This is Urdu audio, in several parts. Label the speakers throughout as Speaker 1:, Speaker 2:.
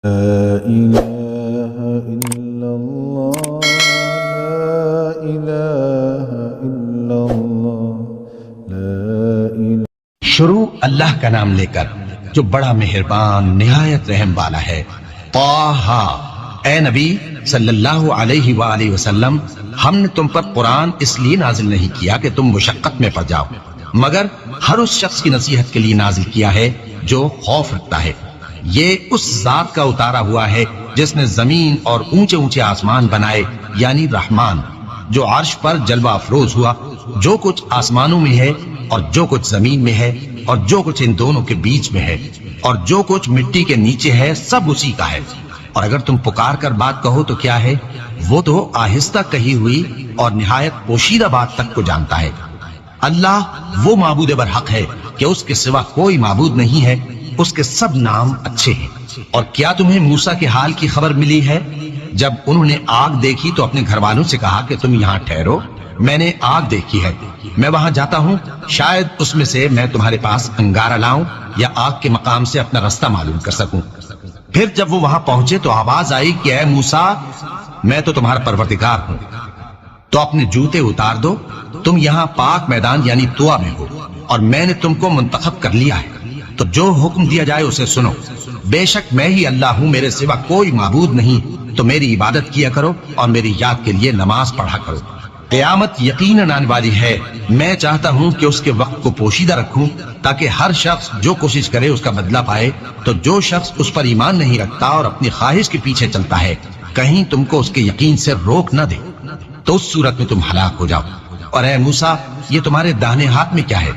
Speaker 1: لا إله إلا الله لا إله إلا الله لا إله.
Speaker 2: شروع اللہ کا نام لے کر جو بڑا مہربان نہایت رحم والا ہے. طٰہٰ، اے نبی صلی اللہ علیہ وآلہ وسلم، ہم نے تم پر قرآن اس لیے نازل نہیں کیا کہ تم مشقت میں پڑ جاؤ، مگر ہر اس شخص کی نصیحت کے لیے نازل کیا ہے جو خوف رکھتا ہے. یہ اس ذات کا اتارا ہوا ہے جس نے زمین اور اونچے اونچے آسمان بنائے، یعنی رحمان، جو عرش پر جلوہ افروز ہوا. جو کچھ آسمانوں میں ہے اور جو کچھ زمین میں ہے اور جو کچھ ان دونوں کے بیچ میں ہے اور جو کچھ مٹی کے نیچے ہے، سب اسی کا ہے. اور اگر تم پکار کر بات کہو تو کیا ہے؟ وہ تو آہستہ کہی ہوئی اور نہایت پوشیدہ بات تک کو جانتا ہے. اللہ وہ معبود برحق ہے کہ اس کے سوا کوئی معبود نہیں ہے، اس کے سب نام اچھے ہیں. اور کیا تمہیں موسیٰ کے حال کی خبر ملی ہے؟ جب انہوں نے آگ دیکھی تو اپنے گھر والوں سے کہا کہ تم یہاں ٹھہرو، میں نے آگ دیکھی ہے، میں وہاں جاتا ہوں، شاید اس میں سے میں تمہارے پاس انگارہ لاؤں یا آگ کے مقام سے اپنا راستہ معلوم کر سکوں. پھر جب وہ وہاں پہنچے تو آواز آئی کہ اے موسیٰ، میں تو تمہارا پروردگار ہوں، تو اپنے جوتے اتار دو، تم یہاں پاک میدان یعنی طویٰ میں ہو، اور میں نے تم کو منتخب کر لیا ہے، تو جو حکم دیا جائے اسے سنو. بے شک میں ہی اللہ ہوں، میرے سوا کوئی معبود نہیں، تو میری عبادت کیا کرو اور میری یاد کے لیے نماز پڑھا کرو. قیامت یقیناً آنے والی ہے، میں چاہتا ہوں کہ اس کے وقت کو پوشیدہ رکھوں تاکہ ہر شخص جو کوشش کرے اس کا بدلہ پائے. تو جو شخص اس پر ایمان نہیں رکھتا اور اپنی خواہش کے پیچھے چلتا ہے، کہیں تم کو اس کے یقین سے روک نہ دے، تو اس صورت میں تم ہلاک ہو جاؤ. اور اے موسیٰ، یہ تمہارے داہنے ہاتھ میں کیا ہے؟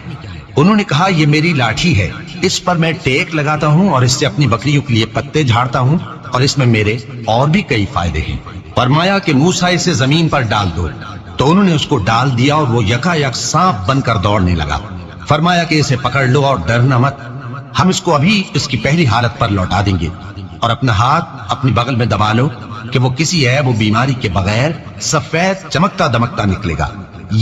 Speaker 2: انہوں نے کہا یہ میری لاٹھی ہے، اس پر میں ٹیک لگاتا ہوں اور اس سے اپنی بکریوں کے لیے پتے جھاڑتا ہوں، اور اس میں میرے اور بھی کئی فائدے ہیں. فرمایا کہ موسیٰ اسے زمین پر ڈال دو، تو انہوں نے اس کو ڈال دیا اور وہ یکا یک سانپ بن کر دوڑنے لگا. فرمایا کہ اسے پکڑ لو اور ڈرنا مت، ہم اس کو ابھی اس کی پہلی حالت پر لوٹا دیں گے. اور اپنا ہاتھ اپنی بغل میں دبا لو کہ وہ کسی عیب و بیماری کے بغیر سفید چمکتا دمکتا نکلے گا.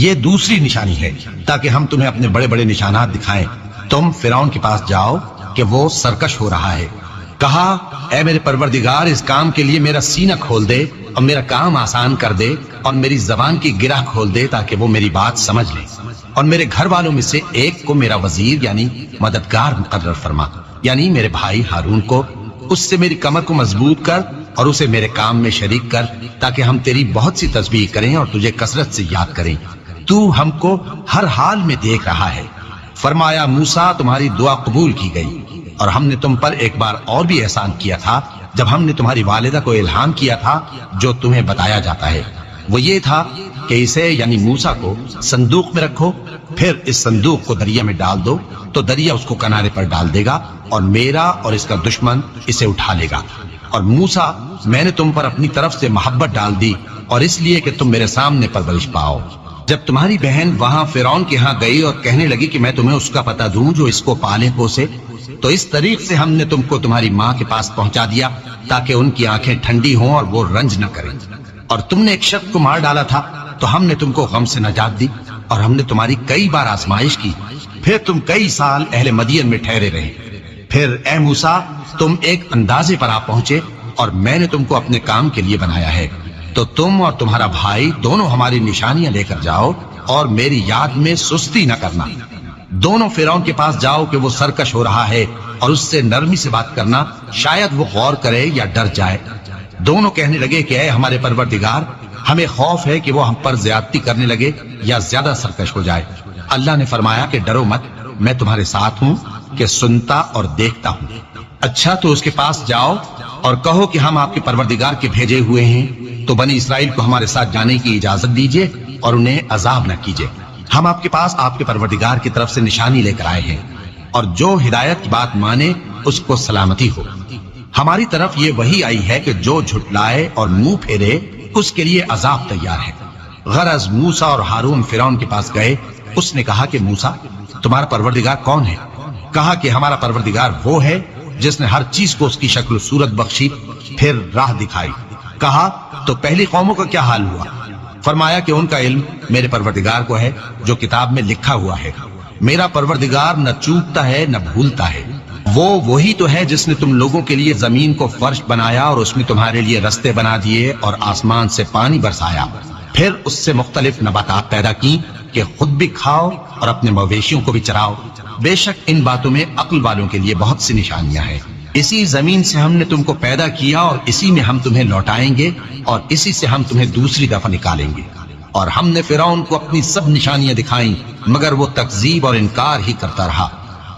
Speaker 2: یہ دوسری نشانی ہے تاکہ ہم تمہیں اپنے بڑے بڑے نشانات دکھائیں. تم فرعون کے پاس جاؤ کہ وہ سرکش ہو رہا ہے. کہا اے میرے پروردگار، اس کام کے لیے میرا سینہ کھول دے اور میرا کام آسان کر دے اور میری زبان کی گرہ کھول دے تاکہ وہ میری بات سمجھ لے، اور میرے گھر والوں میں سے ایک کو میرا وزیر یعنی مددگار مقرر فرما، یعنی میرے بھائی ہارون کو. اس سے میری کمر کو مضبوط کر اور اسے میرے کام میں شریک کر تاکہ ہم تیری بہت سی تسبیح کریں اور تجھے کثرت سے یاد کریں. تو ہم کو ہر حال میں دیکھ رہا ہے. فرمایا موسیٰ، تمہاری دعا قبول کی گئی، اور ہم نے تم پر ایک بار اور بھی احسان کیا تھا جب ہم نے تمہاری والدہ کو الہام کیا تھا جو تمہیں بتایا جاتا ہے. وہ یہ تھا کہ اسے یعنی موسیٰ کو صندوق میں رکھو، پھر اس صندوق کو دریا میں ڈال دو تو دریا اس کو کنارے پر ڈال دے گا، اور میرا اور اس کا دشمن اسے اٹھا لے گا. اور موسیٰ، میں نے تم پر اپنی طرف سے محبت ڈال دی، اور اس لیے کہ تم میرے سامنے پرورش پاؤ. جب تمہاری بہن وہاں فرعون کے ہاں گئی اور کہنے لگی کہ میں تمہیں اس کا پتہ دوں جو اس کو پالے پوسے، تو اس طریق سے ہم نے تم کو تمہاری ماں کے پاس پہنچا دیا تاکہ ان کی آنکھیں ٹھنڈی ہوں اور وہ رنج نہ کریں. اور تم نے ایک شخص کو مار ڈالا تھا تو ہم نے تم کو غم سے نجات دی، اور ہم نے تمہاری کئی بار آزمائش کی، پھر تم کئی سال اہل مدین میں ٹھہرے رہے. پھر اے موسیٰ، تم ایک اندازے پر آ پہنچے اور میں نے تم کو اپنے کام کے لیے بنایا ہے، تو تم اور تمہارا بھائی دونوں ہماری نشانیاں لے کر جاؤ اور میری یاد میں سستی نہ کرنا. دونوں فرعون کے پاس جاؤ کہ وہ سرکش ہو رہا ہے، اور اس سے نرمی سے بات کرنا، شاید وہ غور کرے یا ڈر جائے. دونوں کہنے لگے کہ اے ہمارے پروردگار، ہمیں خوف ہے کہ وہ ہم پر زیادتی کرنے لگے یا زیادہ سرکش ہو جائے. اللہ نے فرمایا کہ ڈرو مت، میں تمہارے ساتھ ہوں کہ سنتا اور دیکھتا ہوں. اچھا تو اس کے پاس جاؤ اور کہو کہ ہم آپ کے پروردگار کے بھیجے ہوئے ہیں، تو بنی اسرائیل کو ہمارے ساتھ جانے کی اجازت دیجیے اور انہیں عذاب نہ کیجیے. ہم آپ کے پاس آپ کے پروردگار کی طرف سے نشانی لے کر آئے ہیں، اور جو ہدایت کی بات مانے اس کو سلامتی ہو. ہماری طرف یہ وحی آئی ہے کہ جو جھٹلائے اور منہ پھیرے اس کے لیے عذاب تیار ہے. غرض موسیٰ اور ہارون فرعون کے پاس گئے. اس نے کہا کہ موسیٰ، تمہارا پروردگار کون ہے؟ کہا کہ ہمارا پروردگار وہ ہے جس نے ہر چیز کو اس کی شکل و صورت بخشی، پھر راہ دکھائی. کہا تو پہلی قوموں کا کیا حال ہوا؟ فرمایا کہ ان کا علم میرے پروردگار کو ہے جو کتاب میں لکھا ہوا ہے. میرا پروردگار نہ چوکتا ہے نہ بھولتا ہے. وہ وہی تو ہے جس نے تم لوگوں کے لیے زمین کو فرش بنایا اور اس میں تمہارے لیے رستے بنا دیے اور آسمان سے پانی برسایا، پھر اس سے مختلف نباتات پیدا کی کہ خود بھی کھاؤ اور اپنے مویشیوں کو بھی چراؤ۔ بے شک ان باتوں میں عقل والوں کے لیے بہت سی نشانیاں ہیں۔ اسی زمین سے ہم نے تم کو پیدا کیا اور اسی میں ہم تمہیں لوٹائیں گے اور اسی سے ہم تمہیں دوسری دفعہ نکالیں گے۔ اور ہم نے فرعون کو اپنی سب نشانیاں دکھائیں مگر وہ تکذیب اور انکار ہی کرتا رہا۔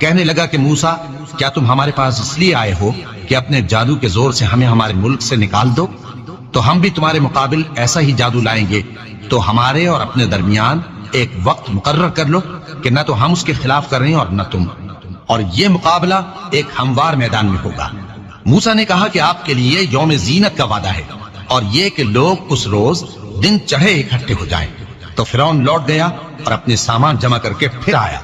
Speaker 2: کہنے لگا کہ موسیٰ، کیا تم ہمارے پاس اس لیے آئے ہو کہ اپنے جادو کے زور سے ہمیں ہمارے ملک سے نکال دو؟ تو ہم بھی تمہارے مقابل ایسا ہی جادو لائیں گے، تو ہمارے اور اپنے درمیان ایک وقت مقرر کر لو کہ نہ تو ہم اس کے خلاف کر رہے ہیں اور نہ تم، اور یہ مقابلہ ایک ہموار میدان میں ہوگا۔ موسیٰ نے کہا کہ آپ کے لیے یوم زینت کا وعدہ ہے اور یہ کہ لوگ اس روز دن چڑھے اکٹھے ہو جائیں۔ تو فرعون لوٹ گیا اور اپنے سامان جمع کر کے پھر آیا۔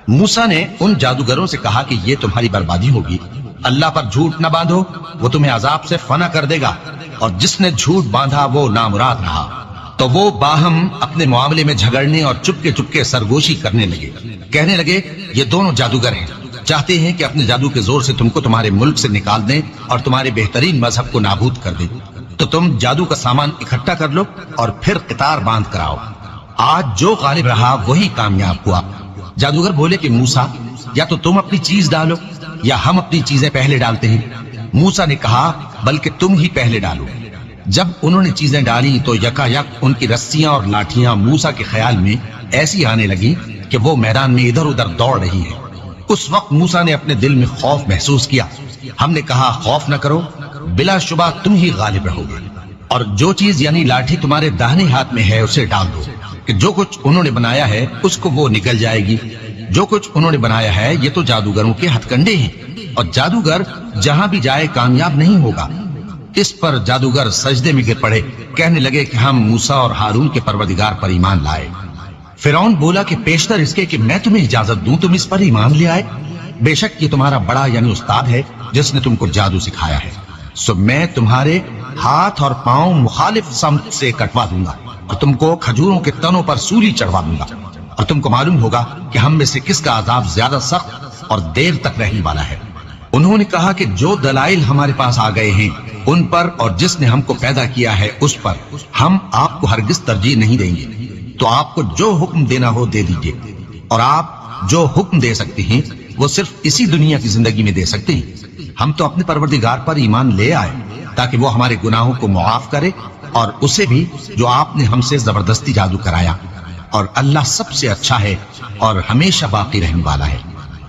Speaker 2: موسیٰ نے ان جادوگروں سے کہا کہ یہ تمہاری بربادی ہوگی، اللہ پر جھوٹ نہ باندھو، وہ تمہیں عذاب سے فنا کر دے گا، اور جس نے جھوٹ باندھا وہ نامراد رہا۔ تو وہ باہم اپنے معاملے میں جھگڑنے اور چپکے سرگوشی کرنے لگے، کہنے لگے یہ دونوں جادوگر ہیں، چاہتے ہیں کہ اپنے جادو کے زور سے تم کو تمہارے ملک سے نکال دیں اور تمہارے بہترین مذہب کو نابود کر دیں۔ تو تم جادو کا سامان اکٹھا کر لو اور پھر قطار باندھ کر آؤ، آج جو غالب رہا وہی کامیاب ہوا۔ جادوگر بولے کہ موسیٰ، یا تو تم اپنی چیز ڈالو یا ہم اپنی چیزیں پہلے ڈالتے ہیں۔ موسیٰ نے کہا بلکہ تم ہی پہلے ڈالو۔ جب انہوں نے چیزیں ڈالی تو یکا یک ان کی رسیاں اور لاٹھیاں موسیٰ کے خیال میں ایسی آنے لگی کہ وہ میدان میں ادھر ادھر دوڑ رہی ہے۔ اس وقت موسیٰ نے اپنے دل میں خوف محسوس کیا۔ ہم نے کہا خوف نہ کرو، بلا شبہ تم ہی غالب رہو گے، اور جو چیز یعنی لاٹھی تمہارے داہنے ہاتھ میں ہے اسے ڈال دو کہ جو کچھ انہوں نے بنایا ہے اس کو وہ نکل جائے گی۔ جو کچھ انہوں نے بنایا ہے یہ تو جادوگروں کے ہتھ کنڈے ہیں، اور جادوگر جہاں بھی جائے کامیاب نہیں ہوگا۔ اس پر جادوگر سجدے میں گر پڑے، کہنے لگے کہ ہم موسیٰ اور ہارون کے پروردگار پر ایمان لائے۔ فرعون بولا کہ پیشتر اس کے کہ میں تمہیں اجازت دوں تم اس پر ایمان لے آئے، بے شک یہ تمہارا بڑا یعنی استاد ہے جس نے تم کو جادو سکھایا ہے، سو میں تمہارے ہاتھ اور پاؤں مخالف سمت سے کٹوا دوں گا اور تم کو کھجوروں کے تنوں پر سولی چڑھوا دوں گا، اور تم کو معلوم ہوگا کہ ہم میں سے کس کا عذاب زیادہ سخت اور دیر تک رہنے والا ہے۔ انہوں نے کہا کہ جو دلائل ہمارے پاس آ گئے ہیں ان پر اور جس نے ہم کو پیدا کیا ہے اس پر ہم آپ کو ہرگز ترجیح نہیں دیں گے، تو آپ کو جو حکم دینا ہو دے دیجئے، اور آپ جو حکم دے سکتے ہیں وہ صرف اسی دنیا کی زندگی میں دے سکتے ہیں۔ ہم تو اپنے پروردگار پر ایمان لے آئے تاکہ وہ ہمارے گناہوں کو معاف کرے، اور اسے بھی جو آپ نے ہم سے زبردستی جادو کرایا، اور اللہ سب سے اچھا ہے اور ہمیشہ باقی رہنے والا ہے۔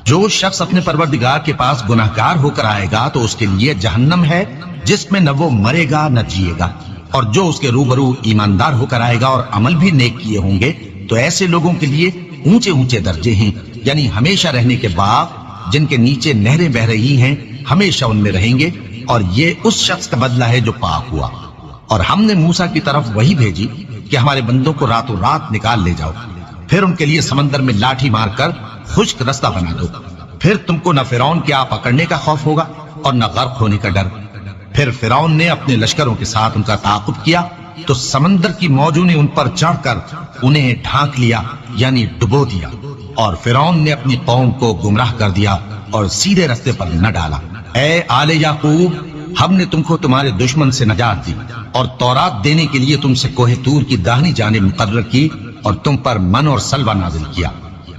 Speaker 2: جو شخص اپنے پروردگار کے پاس گناہگار ہو کر آئے گا تو اس کے لیے جہنم ہے جس میں نہ وہ مرے گا نہ جیے گا، اور جو اس کے روبرو ایماندار ہو کر آئے گا اور عمل بھی نیک کیے ہوں گے تو ایسے لوگوں کے لیے اونچے اونچے درجے ہیں، یعنی ہمیشہ رہنے کے باغ جن کے نیچے نہریں بہ رہی ہیں، ہمیشہ ان میں رہیں گے، اور یہ اس شخص کا بدلہ ہے جو پاک ہوا۔ اور ہم نے موسیٰ کی طرف وہی بھیجی کہ ہمارے بندوں کو راتوں رات نکال لے جاؤ، پھر ان کے لیے سمندر میں لاٹھی مار کر خشک رستہ بنا دو، پھر تم کو نہ فرعون کے آ پکڑنے کا خوف ہوگا اور نہ غرق ہونے کا ڈر۔ پھر فرعون نے اپنے لشکروں کے ساتھ ان کا تعاقب کیا تو سمندر کی موجوں نے ان پر چڑھ کر انہیں ڈھانک لیا یعنی ڈبو دیا، اور فرعون نے اپنی قوم کو گمراہ کر دیا اور سیدھے رستے پر نہ ڈالا۔ اے آل یعقوب، ہم نے تم کو تمہارے دشمن سے نجات دی اور تورات دینے کے لیے تم سے کوہ طور کی داہنی جانب مقرر کی، اور تم پر من اور سلوہ نازل کیا،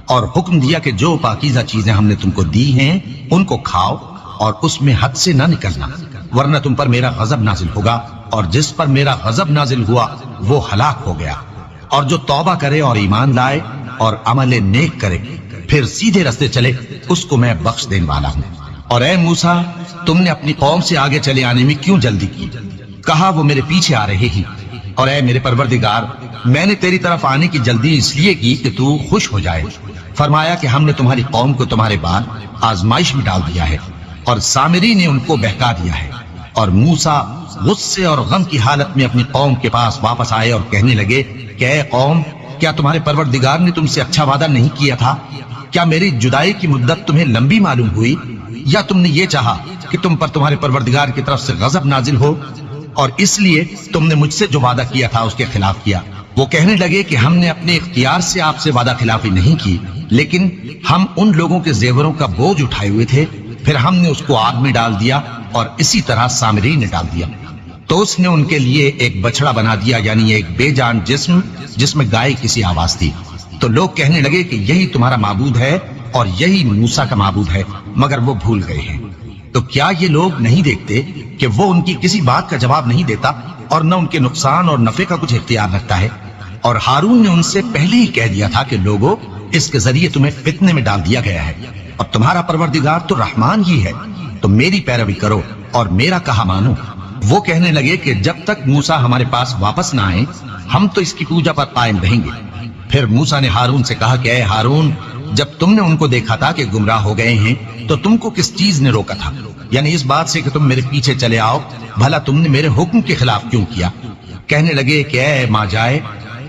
Speaker 2: اور حکم دیا کہ جو پاکیزہ چیزیں ہم نے تم کو دی ہیں ان کو کھاؤ اور اس میں حد سے نہ نکلنا، ورنہ تم پر میرا غضب نازل ہوگا، اور جس پر میرا غضب نازل ہوا وہ ہلاک ہو گیا۔ اور جو توبہ کرے اور ایمان لائے اور عمل نیک کرے پھر سیدھے رستے چلے اس کو میں بخش دینے والا ہوں۔ اور اے موسیٰ، تم نے اپنی قوم سے آگے چلے آنے میں کیوں جلدی کی؟ کہا وہ میرے پیچھے آ رہے ہیں۔ اور اے میرے پروردگار، میں نے تیری طرف آنے کی جلدی اس لیے کی کہ تو خوش ہو جائے۔ فرمایا کہ ہم نے تمہاری قوم کو تمہارے بعد آزمائش میں ڈال دیا ہے، اور سامری نے ان کو بہکا دیا ہے۔ اور موسیٰ غصے اور غم کی حالت میں اپنی قوم کے پاس واپس آئے اور کہنے لگے کہ اے قوم، کیا تمہارے پروردگار نے تم سے اچھا وعدہ نہیں کیا تھا؟ کیا میری جدائی کی مدت تمہیں لمبی معلوم ہوئی، یا تم نے یہ چاہا کہ تم پر تمہارے پروردگار کی طرف سے غضب نازل ہو، اور اس لیے تم نے مجھ سے جو وعدہ کیا تھا اس کے خلاف کیا؟ وہ کہنے لگے کہ ہم نے اپنے اختیار سے آپ سے وعدہ خلافی نہیں کی، لیکن ہم ان لوگوں کے زیوروں کا بوجھ اٹھائے ہوئے تھے پھر ہم نے اس کو آگ میں ڈال دیا اور اسی طرح سامری نے ڈال دیا۔ تو اس نے ان کے لیے ایک بچڑا بنا دیا، یعنی ایک بے جان جسم جس میں گائے کسی آواز تھی۔ تو لوگ کہنے لگے کہ یہی تمہارا معبود ہے اور یہی موسیٰ کا معبود ہے، مگر وہ بھول گئے ہیں۔ تو کیا یہ لوگ نہیں دیکھتے کہ وہ ان کی کسی بات کا جواب نہیں دیتا اور نہ ان کے نقصان اور نفع کا کچھ اختیار رکھتا ہے؟ اور ہارون نے ان سے پہلے ہی کہہ دیا تھا کہ لوگوں، اس کے ذریعے تمہیں فتنے میں ڈال دیا گیا ہے، اور تمہارا پروردگار تو رحمان ہی ہے، تو میری پیروی کرو اور میرا کہا مانو۔ وہ کہنے لگے کہ جب تک موسیٰ ہمارے پاس واپس نہ آئے ہم تو اس کی پوجا پر قائم رہیں گے۔ پھر موسیٰ نے ہارون سے کہا کہ اے ہارون، جب تم نے ان کو دیکھا تھا کہ گمراہ ہو گئے ہیں تو تم کو کس چیز نے روکا تھا؟ یعنی اس بات سے کہ تم میرے پیچھے چلے آؤ، بھلا تم نے میرے حکم کے خلاف کیوں کیا؟ کہنے لگے کہ اے ماں جائے،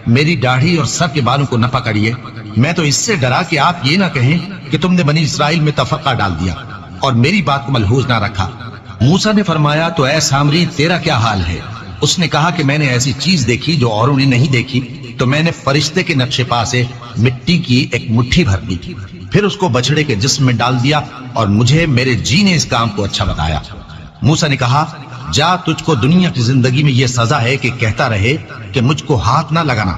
Speaker 2: میری داڑھی اور سر کے بالوں کو نہ پکڑیے، میں تو اس سے ڈرا کہ آپ یہ نہ کہیں کہ تم نے بنی اسرائیل میں تفرقہ ڈال دیا اور میری بات کو ملحوظ نہ رکھا۔ موسیٰ نے فرمایا تو اے سامری تیرا کیا حال ہے؟ اس نے کہا کہ میں نے ایسی چیز دیکھی جو اوروں نے نہیں دیکھی، تو میں نے فرشتے کے نقش پا سے مٹی کی ایک مٹھی بھر لی، پھر اس کو بچڑے کے جسم میں ڈال دیا اور مجھے میرے جی نے اس کام کو اچھا بتایا۔ موسیٰ نے کہا جا، تجھ کو دنیا کی زندگی میں یہ سزا ہے کہ کہتا رہے کہ مجھ کو ہاتھ نہ لگانا،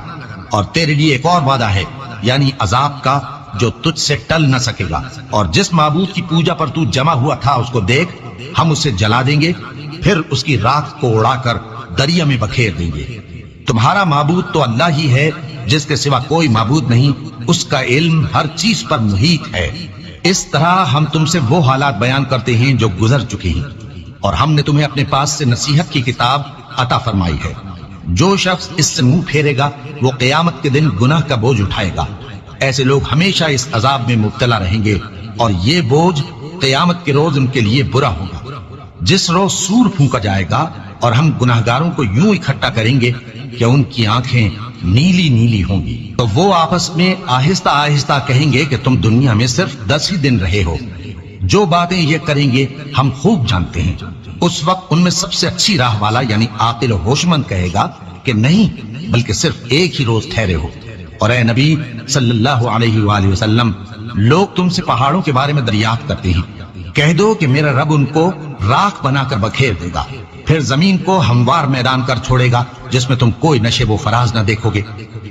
Speaker 2: اور تیرے لیے ایک اور وعدہ ہے، یعنی عذاب کا جو تجھ سے ٹل نہ سکے گا، اور جس معبود کی پوجا پر تو جمع ہوا تھا اس کو دیکھ، ہم اسے جلا دیں گے، پھر اس کی راکھ کو اڑا کر دریا میں بکھیر دیں گے۔ تمہارا معبود تو اللہ ہی ہے، جس کے سوا کوئی معبود نہیں، اس کا علم ہر چیز پر محیط ہے۔ اس طرح ہم تم سے وہ حالات بیان کرتے ہیں جو گزر چکے ہیں، اور ہم نے تمہیں اپنے پاس سے نصیحت کی کتاب عطا فرمائی ہے۔ جو شخص اس سے منہ پھیرے گا وہ قیامت کے دن گناہ کا بوجھ اٹھائے گا۔ ایسے لوگ ہمیشہ اس عذاب میں مبتلا رہیں گے، اور یہ بوجھ قیامت کے روز ان کے لیے برا ہوگا۔ جس روز سور پھونکا جائے گا اور ہم گناہگاروں کو یوں اکٹھا کریں گے کہ ان کی آنکھیں نیلی نیلی ہوں گی، تو وہ آپس میں آہستہ آہستہ کہیں گے کہ تم دنیا میں صرف 10 ہی دن رہے ہو۔ جو باتیں یہ کریں گے ہم خوب جانتے ہیں۔ اس وقت ان میں سب سے اچھی راہ والا یعنی عاقل و ہوشمند کہے گا کہ نہیں، بلکہ صرف ایک ہی روز ٹھہرے ہو۔ اور اے نبی صلی اللہ علیہ وآلہ وسلم، لوگ تم سے پہاڑوں کے بارے میں دریافت کرتے ہیں، کہہ دو کہ میرا رب ان کو راکھ بنا کر بکھیر دے گا، پھر زمین کو ہموار میدان کر چھوڑے گا جس میں تم کوئی نشیب و فراز نہ دیکھو گے۔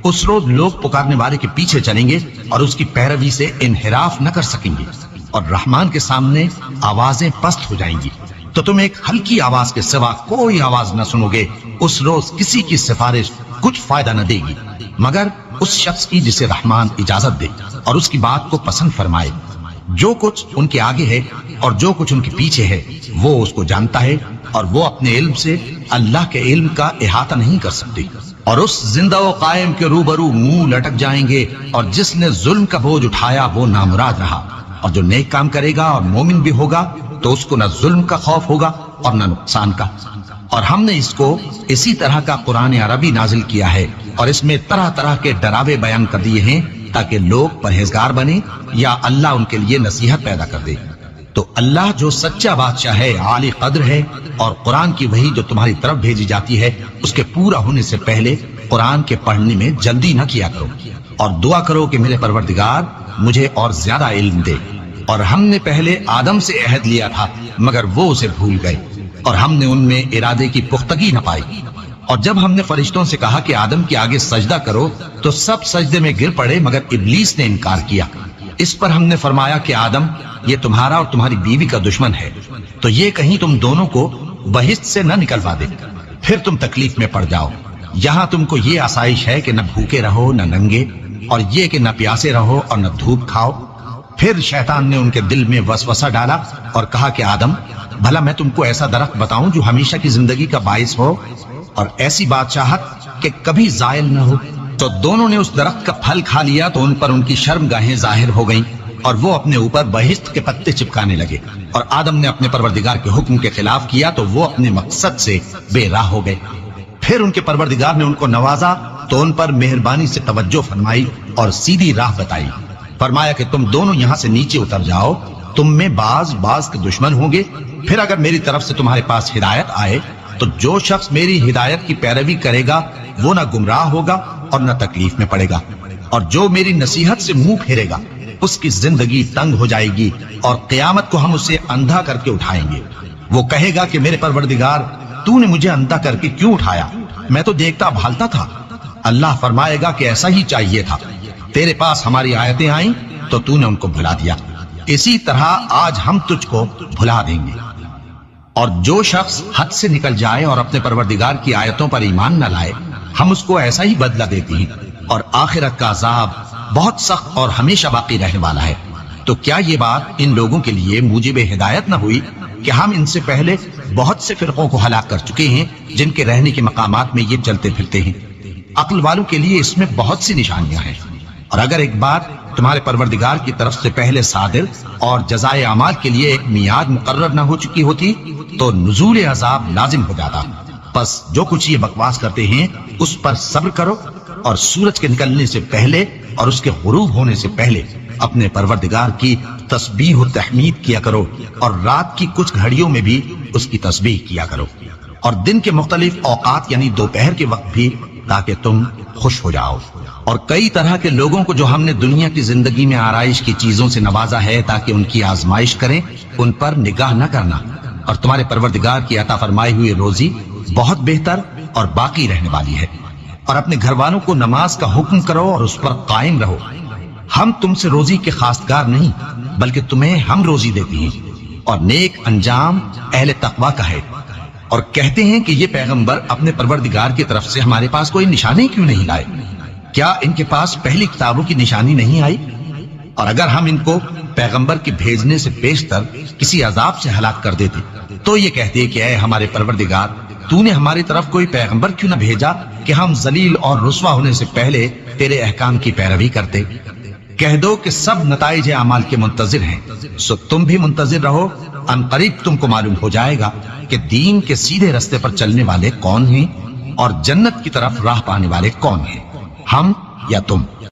Speaker 2: اس روز لوگ پکارنے والے کے پیچھے چلیں گے اور اس کی پیروی سے انحراف نہ کر سکیں گے، اور رحمان کے سامنے آوازیں پست ہو جائیں گی، تو تم ایک ہلکی آواز کے سوا کوئی آواز نہ سنو گے۔ اس روز کسی کی سفارش کچھ فائدہ نہ دے گی مگر اس شخص کی جسے رحمان اجازت دے اور اس کی بات کو پسند فرمائے۔ جو کچھ ان کے آگے ہے اور جو کچھ ان کے پیچھے ہے وہ اس کو جانتا ہے، اور وہ اپنے علم سے اللہ کے علم کا احاطہ نہیں کر سکتے۔ اور اس زندہ و قائم کے روبرو منہ لٹک جائیں گے، اور جس نے ظلم کا بوجھ اٹھایا وہ نامراد رہا، اور جو نیک کام کرے گا اور مومن بھی ہوگا تو اس کو نہ ظلم کا خوف ہوگا اور نہ نقصان کا۔ اور ہم نے اس کو اسی طرح کا قرآن عربی نازل کیا ہے، اور اس میں طرح طرح کے ڈراوے بیان کر دیے ہیں تاکہ لوگ پرہیزگار بنیں یا اللہ ان کے لیے نصیحت پیدا کر دے۔ تو اللہ جو سچا بادشاہ ہے، عالی قدر ہے، اور قرآن کی وحی جو تمہاری طرف بھیجی جاتی ہے اس کے پورا ہونے سے پہلے قرآن کے پڑھنے میں جلدی نہ کیا کرو، اور دعا کرو کہ میرے پروردگار مجھے اور زیادہ علم دے۔ اور ہم نے پہلے آدم سے عہد لیا تھا مگر وہ اسے بھول گئے، اور ہم نے ان میں ارادے کی پختگی نہ پائی۔ اور جب ہم نے فرشتوں سے کہا کہ آدم کے آگے سجدہ کرو تو سب سجدے میں گر پڑے مگر ابلیس نے انکار کیا۔ اس پر ہم نے فرمایا کہ آدم، یہ تمہارا اور تمہاری بیوی کا دشمن ہے، تو یہ کہیں تم دونوں کو بہشت سے نہ نکلوا دے، پھر تم تکلیف میں پڑ جاؤ۔ یہاں تم کو یہ آسائش ہے کہ نہ بھوکے رہو نہ ننگے، اور یہ کہ نہ پیاسے رہو اور نہ دھوپ کھاؤ۔ پھر شیطان نے ان کے دل میں وسوسہ ڈالا اور کہا کہ آدم، بھلا میں تم کو ایسا درخت بتاؤں جو ہمیشہ کی زندگی کا باعث ہو اور ایسی بادشاہت کہ کبھی زائل نہ ہو؟ تو دونوں نے اس درخت کا پھل کھا لیا تو ان پر ان کی شرم گاہیں ظاہر ہو گئیں، اور وہ اپنے اوپر بہشت کے پتے چپکانے لگے۔ اور آدم نے اپنے پروردگار کے حکم کے خلاف کیا تو وہ اپنے مقصد سے بے راہ ہو گئے۔ پھر ان کے پروردگار نے ان کو نوازا تو ان پر مہربانی سے توجہ فرمائی اور سیدھی راہ بتائی۔ فرمایا کہ تم دونوں یہاں سے نیچے اتر جاؤ، تم میں بعض کے دشمن ہوں گے، پھر اگر میری طرف سے تمہارے پاس ہدایت آئے تو جو شخص میری ہدایت کی پیروی کرے گا وہ نہ گمراہ ہوگا اور نہ تکلیف میں پڑے گا، اور جو میری نصیحت سے منہ پھیرے گا اس کی زندگی تنگ ہو جائے گی اور قیامت کو ہم اسے اندھا کر کے اٹھائیں گے۔ وہ کہے گا کہ میرے پروردگار، تو نے مجھے اندھا کر کے کیوں اٹھایا؟ میں تو دیکھتا بھالتا تھا۔ اللہ فرمائے گا کہ ایسا ہی چاہیے تھا، تیرے پاس ہماری آیتیں آئیں تو تو نے ان کو بھلا دیا، اسی طرح آج ہم تجھ کو بھلا دیں گے۔ اور جو شخص حد سے نکل جائے اور اپنے پروردگار کی آیتوں پر ایمان نہ لائے، ہم اس کو ایسا ہی بدلہ دیتے ہیں، اور آخرت کا عذاب بہت سخت اور ہمیشہ باقی رہنے والا ہے۔ تو کیا یہ بات ان لوگوں کے لیے موجب ہدایت نہ ہوئی کہ ہم ان سے پہلے بہت سے فرقوں کو ہلاک کر چکے ہیں جن کے رہنے کے مقامات میں یہ چلتے پھرتے ہیں؟ عقل والوں کے لیے اس میں بہت سی نشانیاں ہیں۔ اور اگر ایک بات تمہارے پروردگار کی طرف سے پہلے صادر اور جزائے اعمال کے لیے ایک میعاد مقرر نہ ہو چکی ہوتی تو نزول عذاب لازم ہو جاتا۔ پس جو کچھ یہ بکواس کرتے ہیں اس پر صبر کرو، اور سورج کے نکلنے سے پہلے اور اس کے غروب ہونے سے پہلے اپنے پروردگار کی تسبیح و تحمید کیا کرو، اور رات کی کچھ گھڑیوں میں بھی اس کی تسبیح کیا کرو، اور دن کے مختلف اوقات یعنی دوپہر کے وقت بھی، تاکہ تم خوش ہو جاؤ۔ اور کئی طرح کے لوگوں کو جو ہم نے دنیا کی زندگی میں آرائش کی چیزوں سے نوازا ہے تاکہ ان کی آزمائش کریں، ان پر نگاہ نہ کرنا، اور تمہارے پروردگار کی عطا فرمائی ہوئی روزی بہت بہتر اور باقی رہنے والی ہے۔ اور اپنے گھر والوں کو نماز کا حکم کرو اور اس پر قائم رہو۔ ہم تم سے روزی کے خواستگار نہیں، بلکہ تمہیں ہم روزی دیتے ہیں، اور نیک انجام اہل تقوی کا ہے۔ اور کہتے ہیں کہ یہ پیغمبر اپنے پروردگار کی طرف سے ہمارے پاس کوئی نشانی کیوں نہیں لائے؟ کیا ان کے پاس پہلی کتابوں کی نشانی نہیں آئی؟ اور اگر ہم ان کو پیغمبر کے بھیجنے سے بیشتر کسی عذاب سے ہلاک کر دیتے تو یہ کہتے کہ اے ہمارے پروردگار، تو نے ہماری طرف کوئی پیغمبر کیوں نہ بھیجا کہ ہم ذلیل اور رسوا ہونے سے پہلے تیرے احکام کی پیروی کرتے؟ کہہ دو کہ سب نتائج اعمال کے منتظر ہیں، سو تم بھی منتظر رہو، ان قریب تم کو معلوم ہو جائے گا کہ دین کے سیدھے رستے پر چلنے والے کون ہیں اور جنت کی طرف راہ پانے والے کون ہیں، ہم یا تم۔